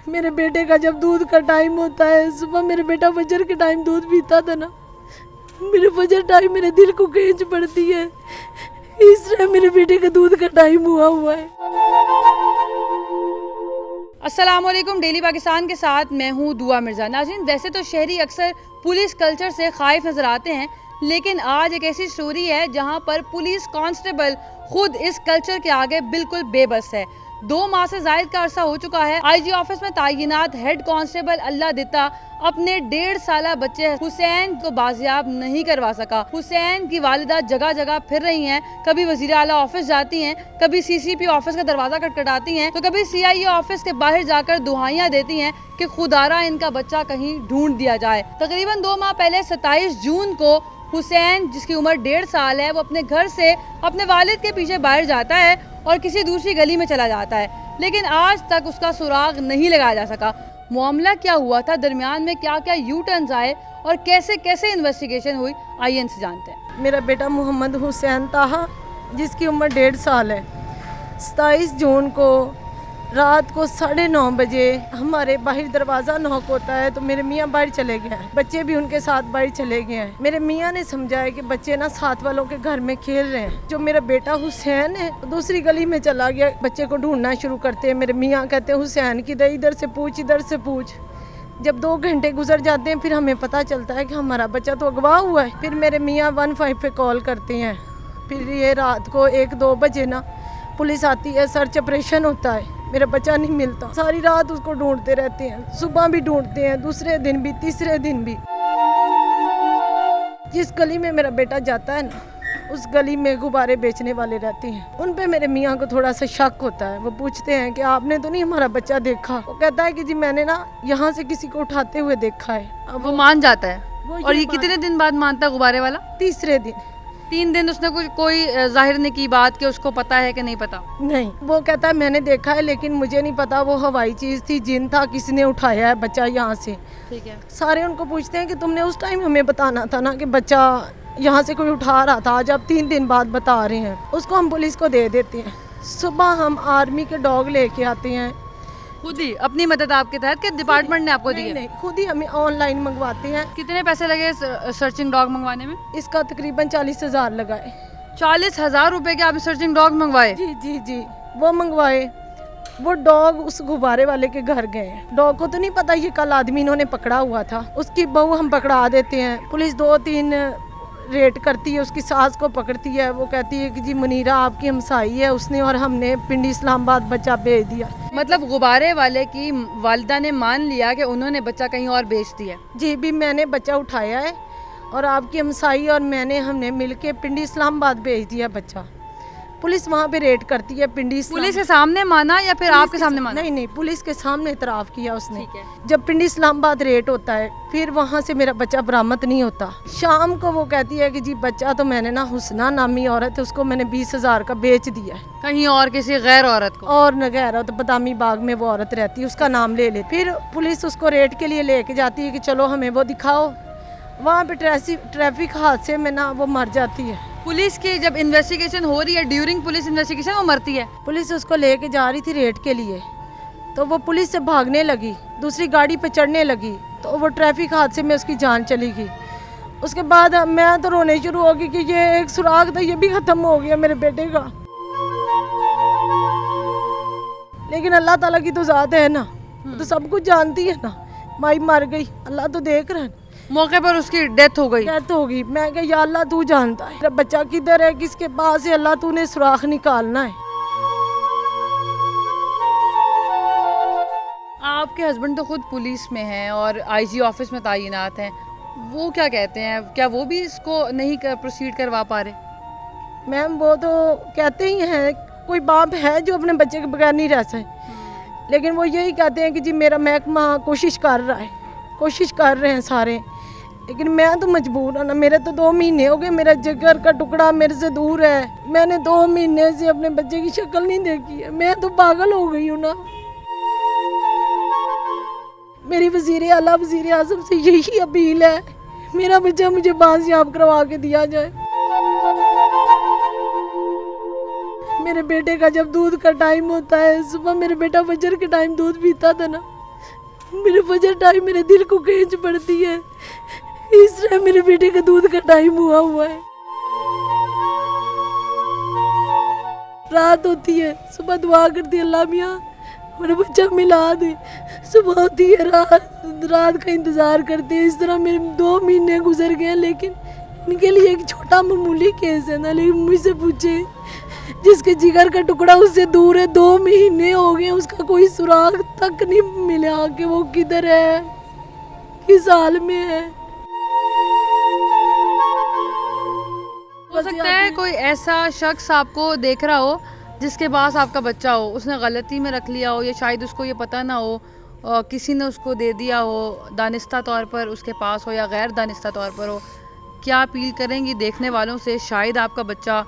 मेरे बेटे का जब दूध का टाइम होता है, सुबह मेरे बेटा फजर के टाइम दूध पीता था ना, मेरे फजर टाइम मेरे दिल को खींच पड़ती है। इस तरह मेरे बेटे का दूध का टाइम हुआ है। अस्सलामुअलैकुम, डेली पाकिस्तान के साथ मैं हूँ दुआ मिर्ज़ा। नाज़रीन, वैसे तो शहरी अक्सर पुलिस कल्चर से खाइफ नज़र आते हैं, लेकिन आज एक ऐसी स्टोरी है जहाँ पर पुलिस कांस्टेबल खुद इस कल्चर के आगे बिल्कुल बेबस है। 2 माह से ज़ायद का अरसा हो चुका है आईजी ऑफिस में तैनात हेड कांस्टेबल अल्लाह दिता अपने 1.5 साला बच्चे हुसैन को बाजियाब नहीं करवा सका। हुसैन की वालिदा जगह जगह फिर रही हैं, कभी वज़ीर आला ऑफिस जाती हैं, कभी सीसीपी ऑफिस का दरवाज़ा खटखटाती हैं, तो कभी सीआईए ऑफिस के बाहर जाकर दुहाइयाँ देती हैं कि खुदारा इनका बच्चा कहीं ढूंढ दिया जाए। तकरीबन 2 माह पहले 27 जून को हुसैन, जिसकी उम्र 1.5 साल है, वो अपने घर से अपने वालिद के पीछे बाहर जाता है और किसी दूसरी गली में चला जाता है, लेकिन आज तक उसका सुराग नहीं लगाया जा सका। मामला क्या हुआ था, दरमियान में क्या क्या यू टर्न्स आए और कैसे कैसे इन्वेस्टिगेशन हुई, आइए इनसे जानते हैं। मेरा बेटा मोहम्मद हुसैन ताहा, जिसकी उम्र 1.5 साल है, 27 जून को रात को 9:30 बजे हमारे बाहर दरवाज़ा नॉक होता है, तो मेरे मियाँ बाहर चले गए हैं, बच्चे भी उनके साथ बाहर चले गए हैं। मेरे मियाँ ने समझाया कि बच्चे ना साथ वालों के घर में खेल रहे हैं। जो मेरा बेटा हुसैन है दूसरी गली में चला गया, बच्चे को ढूंढना शुरू करते हैं। मेरे मियाँ कहते हैं हुसैन किधर, इधर से पूछ, इधर से पूछ। जब 2 घंटे गुजर जाते हैं फिर हमें पता चलता है कि हमारा बच्चा तो अगवा हुआ है। फिर मेरे मियाँ 15 पे कॉल करते हैं। फिर ये रात को 1-2 बजे ना पुलिस आती है, सर्च ऑपरेशन होता है, मेरा बच्चा नहीं मिलता। सारी रात उसको ढूंढते रहते हैं, सुबह भी ढूंढते हैं, दूसरे दिन भी, तीसरे दिन भी। जिस गली में मेरा बेटा जाता है ना, उस गली में गुब्बारे बेचने वाले रहते हैं। उन पे मेरे मियाँ को थोड़ा सा शक होता है। वो पूछते हैं कि आपने तो नहीं हमारा बच्चा देखा? वो कहता है कि जी मैंने ना यहाँ से किसी को उठाते हुए देखा है। अब वो मान जाता है। और ये कितने दिन बाद मानता गुब्बारे वाला? तीसरे दिन। 3 दिन उसने कोई जाहिर नहीं की बात कि उसको पता है कि नहीं पता? नहीं, वो कहता है मैंने देखा है, लेकिन मुझे नहीं पता वो हवाई चीज़ थी, जिन था, किसने उठाया है बच्चा यहाँ से। ठीक है। सारे उनको पूछते हैं कि तुमने उस टाइम हमें बताना था ना कि बच्चा यहाँ से कोई उठा रहा था, आज आप 3 दिन बाद बता रहे हैं। उसको हम पुलिस को दे देते हैं। सुबह हम आर्मी के डॉग लेके आते हैं, खुद ही अपनी मदद आपके तहत कि डिपार्टमेंट ने आपको दी है? नहीं, खुद ही हमें ऑनलाइन मंगवाते हैं। कितने पैसे लगे सर्चिंग डॉग मंगवाने में? इसका तकरीबन 40,000 लगाए। 40,000 रुपए के आप सर्चिंग डॉग मंगवाए? जी जी जी, वो मंगवाए। वो डॉग उस गुब्बारे वाले के घर गए। डॉग को तो नहीं पता ये कल आदमी इन्होंने पकड़ा हुआ था। उसकी बहू हम पकड़ा देते हैं। पुलिस 2-3 रेड करती है, उसकी सास को पकड़ती है। वो कहती है कि जी मुनीरा आपकी हमसाई है, उसने और हमने पिंडी इस्लामाबाद बच्चा भेज दिया। मतलब गुब्बारे वाले की वालिदा ने मान लिया कि उन्होंने बच्चा कहीं और बेच दिया? जी भी, मैंने बच्चा उठाया है और आपकी हमसाई और हमने मिलके पिंडी इस्लामाबाद भेज दिया बच्चा। पुलिस वहाँ पे रेड करती है पिंडी। पुलिस के सामने माना या फिर आपके सामने माना? नहीं, पुलिस के सामने इतराफ़ किया उसने। ठीक है। जब पिंडी इस्लामाबाद रेड होता है, फिर वहाँ से मेरा बच्चा बरामद नहीं होता। शाम को वो कहती है कि जी बच्चा तो मैंने ना हुसना नामी औरत है, उसको मैंने 20,000 का बेच दिया है कहीं और किसी गैर औरत को। और नगैर तो बदामी बाग में वो औरत रहती है, उसका नाम ले ले। फिर पुलिस उसको रेड के लिए लेके जाती है कि चलो हमें वो दिखाओ। वहाँ पे ट्रैफिक हादसे में ना वो मर जाती है। पुलिस की जब इन्वेस्टिगेशन हो रही है, ड्यूरिंग पुलिस इन्वेस्टिगेशन वो मरती है? पुलिस उसको लेके जा रही थी रेड के लिए, तो वो पुलिस से भागने लगी, दूसरी गाड़ी पे चढ़ने लगी, तो वो ट्रैफिक हादसे में उसकी जान चली गई। उसके बाद मैं तो रोने शुरू हो गई कि ये एक सुराग था, ये भी ख़त्म हो गया मेरे बेटे का। लेकिन अल्लाह ताला की तो ज़ात है ना, तो सब कुछ जानती है ना। माई मर गई, अल्लाह तो देख रहा है। मौके पर उसकी डेथ हो गई? डेथ हो गई। मैं कहा या अल्लाह तू जानता है मेरा बच्चा किधर है, किसके पास है, अल्लाह तूने सुराख निकालना है। आपके हस्बैंड तो खुद पुलिस में हैं और आईजी ऑफिस में तैनात हैं, वो क्या कहते हैं? क्या वो भी इसको नहीं प्रोसीड करवा पा रहे? मैम वो तो कहते ही हैं, कोई बाप है जो अपने बच्चे के बगैर नहीं रह सके, लेकिन वो यही कहते हैं कि जी मेरा महकमा कोशिश कर रहा है, कोशिश कर रहे हैं सारे, लेकिन मैं तो मजबूर हूँ ना। मेरे तो 2 महीने हो गए, मेरा जिगर का टुकड़ा मेरे से दूर है। मैंने 2 महीने से अपने बच्चे की शक्ल नहीं देखी है। मैं तो पागल हो गई हूँ ना। मेरी वज़ीर आला, वज़ीर आज़म से यही अपील है, मेरा बच्चा मुझे बाजियाब करवा के दिया जाए। मेरे बेटे का जब दूध का टाइम होता है, सुबह मेरे बेटा फजर के टाइम दूध पीता था ना, मेरे फजर टाइम मेरे दिल को खींच पड़ती है। इस तरह मेरे बेटे का दूध का टाइम हुआ है। रात होती है, सुबह दुआ करती है अल्लाह मियाँ मेरा बच्चा मिला दे। सुबह होती है, रात का इंतज़ार करते हैं। इस तरह मेरे 2 महीने गुजर गए, लेकिन इनके लिए एक छोटा मामूली केस है ना। लेकिन मुझसे पूछे जिसके जिगर का टुकड़ा उससे दूर है, 2 महीने हो गए, उसका कोई सुराग तक नहीं मिला कि वो किधर है, किस हाल में है। हो सकता है कोई ऐसा शख्स आपको देख रहा हो जिसके पास आपका बच्चा हो, उसने गलती में रख लिया हो, या शायद उसको ये पता ना हो, किसी ने उसको दे दिया हो, दानिस्ता तौर पर उसके पास हो या गैर दानिस्ता तौर पर हो। क्या अपील करेंगी देखने वालों से? शायद आपका बच्चा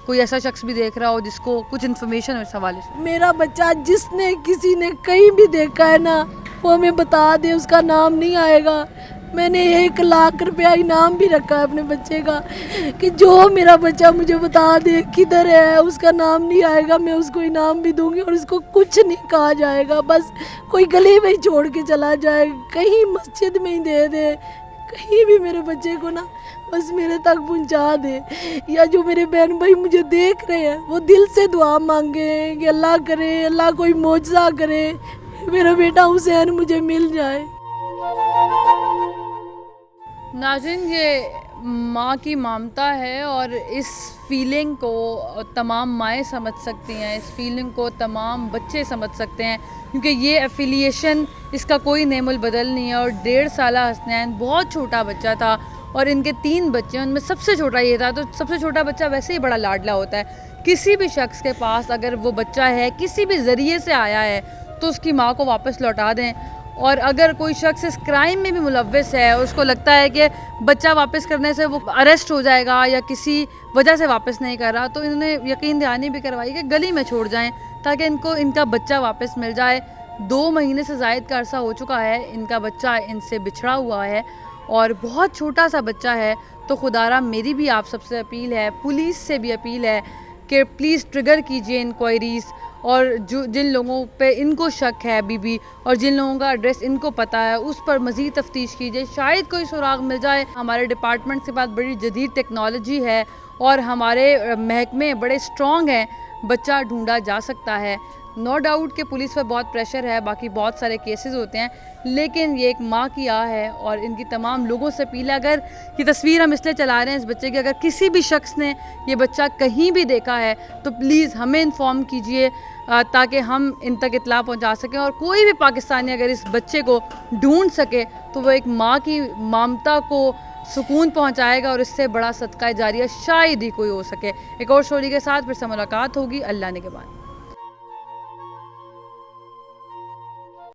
कोई ऐसा शख्स भी देख रहा हो जिसको कुछ इन्फॉर्मेशन हो इस हवाले से। मेरा बच्चा जिसने किसी ने कहीं भी देखा है ना, वो हमें बता दे, उसका नाम नहीं आएगा। मैंने 1 लाख रुपया इनाम भी रखा है अपने बच्चे का, कि जो मेरा बच्चा मुझे बता दे किधर है, उसका नाम नहीं आएगा, मैं उसको इनाम भी दूंगी और उसको कुछ नहीं कहा जाएगा। बस कोई गली में ही छोड़ के चला जाए, कहीं मस्जिद में ही दे दे, कहीं भी मेरे बच्चे को ना बस मेरे तक पहुंचा दे। या जो मेरे बहन भाई मुझे देख रहे हैं वो दिल से दुआ मांगे कि अल्लाह करे, अल्लाह कोई मौजज़ा करे, मेरा बेटा हुसैन मुझे मिल जाए। नाज़रीन, ये माँ की ममता है और इस फीलिंग को तमाम माएँ समझ सकती हैं, इस फीलिंग को तमाम बच्चे समझ सकते हैं, क्योंकि ये एफिलिएशन इसका कोई नेमुल बदल नहीं है। और 1.5 साला हसनैन बहुत छोटा बच्चा था और इनके 3 बच्चे, उनमें सबसे छोटा ये था। तो सबसे छोटा बच्चा वैसे ही बड़ा लाडला होता है। किसी भी शख्स के पास अगर वो बच्चा है, किसी भी ज़रिए से आया है, तो उसकी माँ को वापस लौटा दें। और अगर कोई शख्स इस क्राइम में भी मुलव्वस है, उसको लगता है कि बच्चा वापस करने से वो अरेस्ट हो जाएगा या किसी वजह से वापस नहीं कर रहा, तो इन्होंने यकीन दहानी भी करवाई कि गली में छोड़ जाएं ताकि इनको इनका बच्चा वापस मिल जाए। 2 महीने से ज़ायद का अरसा हो चुका है, इनका बच्चा इनसे बिछड़ा हुआ है और बहुत छोटा सा बच्चा है। तो खुदारा मेरी भी आप सबसे अपील है, पुलिस से भी अपील है कि प्लीज़ ट्रिगर कीजिए इंक्वायरीज़, और जो जिन लोगों पे इनको शक है अभी और जिन लोगों का एड्रेस इनको पता है, उस पर मज़ीद तफ्तीश कीजिए, शायद कोई सुराग मिल जाए। हमारे डिपार्टमेंट के पास बड़ी जदीद टेक्नोलॉजी है और हमारे महकमे बड़े स्ट्रॉन्ग हैं, बच्चा ढूंढा जा सकता है। नो डाउट कि पुलिस पर बहुत प्रेशर है, बाकी बहुत सारे केसेस होते हैं, लेकिन ये एक माँ की आह है और इनकी तमाम लोगों से अपील है। अगर ये तस्वीर हम इसलिए चला रहे हैं इस बच्चे की, अगर किसी भी शख्स ने ये बच्चा कहीं भी देखा है तो प्लीज़ हमें इन्फॉर्म कीजिए ताकि हम इन तक इत्तला पहुंचा सकें। और कोई भी पाकिस्तानी अगर इस बच्चे को ढूंढ सके तो वो एक माँ की ममता को सुकून पहुंचाएगा और इससे बड़ा सदका जारिया शायद ही कोई हो सके। एक और स्टोरी के साथ फिर से मुलाकात होगी अल्लाह ने के बाद।